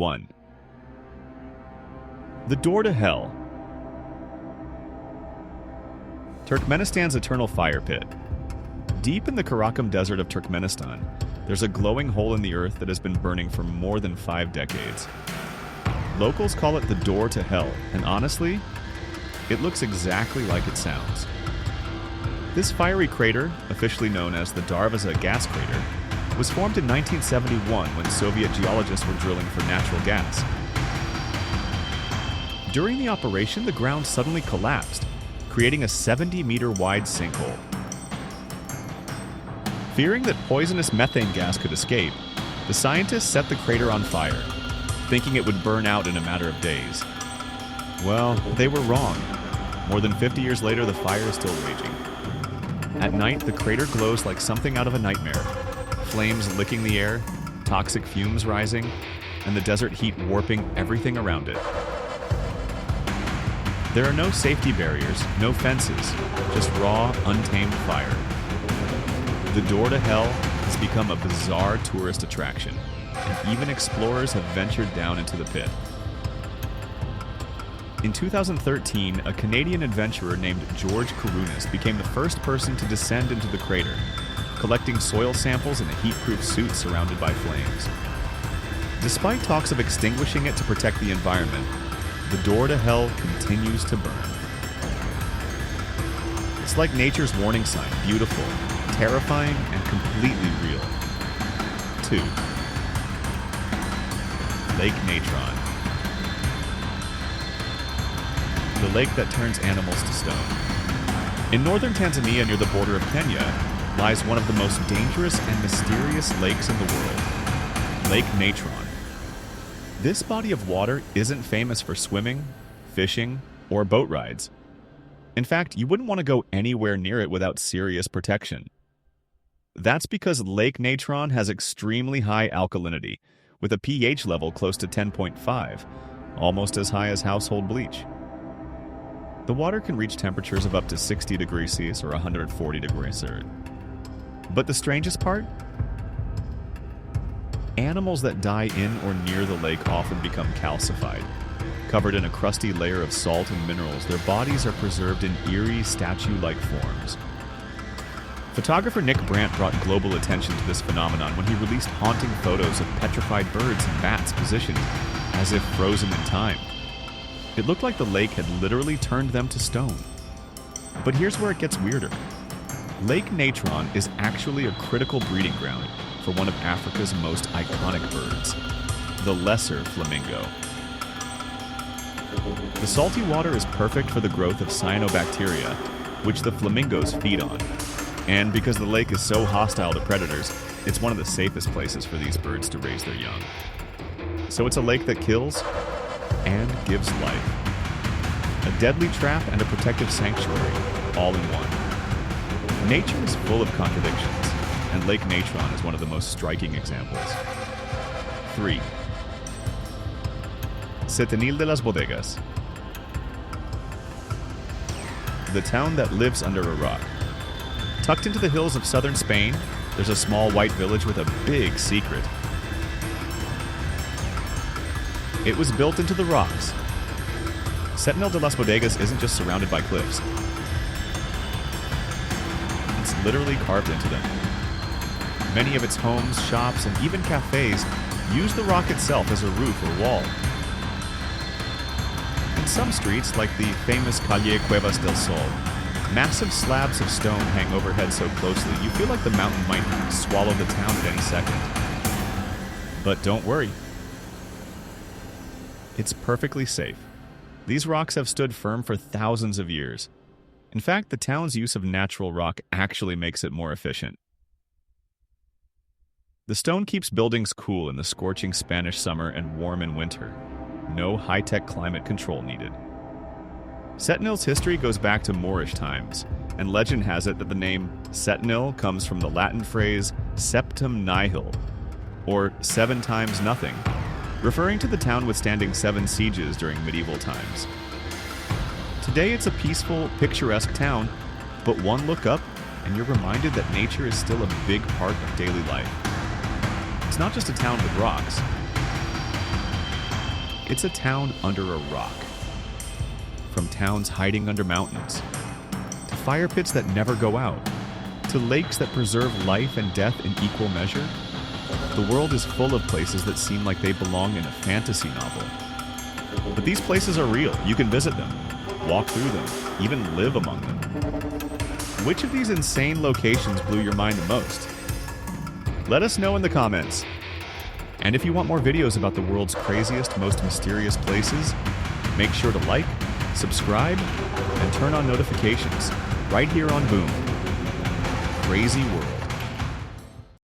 1. The Door to Hell. Turkmenistan's eternal fire pit. Deep in the Karakum Desert of Turkmenistan, there's a glowing hole in the earth that has been burning for more than 5 decades. Locals call it the Door to Hell, and honestly, it looks exactly like it sounds. This fiery crater, officially known as the Darvaza gas crater, was formed in 1971 when Soviet geologists were drilling for natural gas. During the operation, the ground suddenly collapsed, creating a 70-meter wide sinkhole. Fearing that poisonous methane gas could escape, the scientists set the crater on fire, thinking it would burn out in a matter of days. Well, they were wrong. More than 50 years later, the fire is still raging. At night, the crater glows like something out of a nightmare. Flames licking the air, toxic fumes rising, and the desert heat warping everything around it. There are no safety barriers, no fences, just raw, untamed fire. The Door to Hell has become a bizarre tourist attraction, and even explorers have ventured down into the pit. In 2013, a Canadian adventurer named George Karunas became the first person to descend into the crater, collecting soil samples in a heat-proof suit surrounded by flames. Despite talks of extinguishing it to protect the environment, the Door to Hell continues to burn. It's like nature's warning sign, beautiful, terrifying, and completely real. 2. Lake Natron. The lake that turns animals to stone. In northern Tanzania, near the border of Kenya, lies one of the most dangerous and mysterious lakes in the world, Lake Natron. This body of water isn't famous for swimming, fishing, or boat rides. In fact, you wouldn't want to go anywhere near it without serious protection. That's because Lake Natron has extremely high alkalinity, with a pH level close to 10.5, almost as high as household bleach. The water can reach temperatures of up to 60 degrees Celsius or 140 degrees Celsius. But the strangest part? Animals that die in or near the lake often become calcified. Covered in a crusty layer of salt and minerals, their bodies are preserved in eerie, statue-like forms. Photographer Nick Brandt brought global attention to this phenomenon when he released haunting photos of petrified birds and bats positioned as if frozen in time. It looked like the lake had literally turned them to stone. But here's where it gets weirder. Lake Natron is actually a critical breeding ground for one of Africa's most iconic birds, the lesser flamingo. The salty water is perfect for the growth of cyanobacteria, which the flamingos feed on. And because the lake is so hostile to predators, it's one of the safest places for these birds to raise their young. So it's a lake that kills and gives life. A deadly trap and a protective sanctuary, all in one. Nature is full of contradictions, and Lake Natron is one of the most striking examples. 3. Setenil de las Bodegas. The town that lives under a rock. Tucked into the hills of southern Spain, there's a small white village with a big secret. It was built into the rocks. Setenil de las Bodegas isn't just surrounded by cliffs. It's literally carved into them. Many of its homes, shops, and even cafes use the rock itself as a roof or wall. In some streets, like the famous Calle Cuevas del Sol, massive slabs of stone hang overhead so closely you feel like the mountain might swallow the town at any second. But don't worry. It's perfectly safe. These rocks have stood firm for thousands of years. In fact, the town's use of natural rock actually makes it more efficient. The stone keeps buildings cool in the scorching Spanish summer and warm in winter. No high-tech climate control needed. Setenil's history goes back to Moorish times, and legend has it that the name Setenil comes from the Latin phrase septem nihil, or 7 times nothing, referring to the town withstanding 7 sieges during medieval times. Today it's a peaceful, picturesque town, but one look up and you're reminded that nature is still a big part of daily life. It's not just a town with rocks. it's a town under a rock. From towns hiding under mountains, to fire pits that never go out, to lakes that preserve life and death in equal measure, the world is full of places that seem like they belong in a fantasy novel. But these places are real. You can visit them, walk through them, even live among them. Which of these insane locations blew your mind the most? Let us know in the comments. And if you want more videos about the world's craziest, most mysterious places, make sure to like, subscribe, and turn on notifications right here on Boom. Crazy World.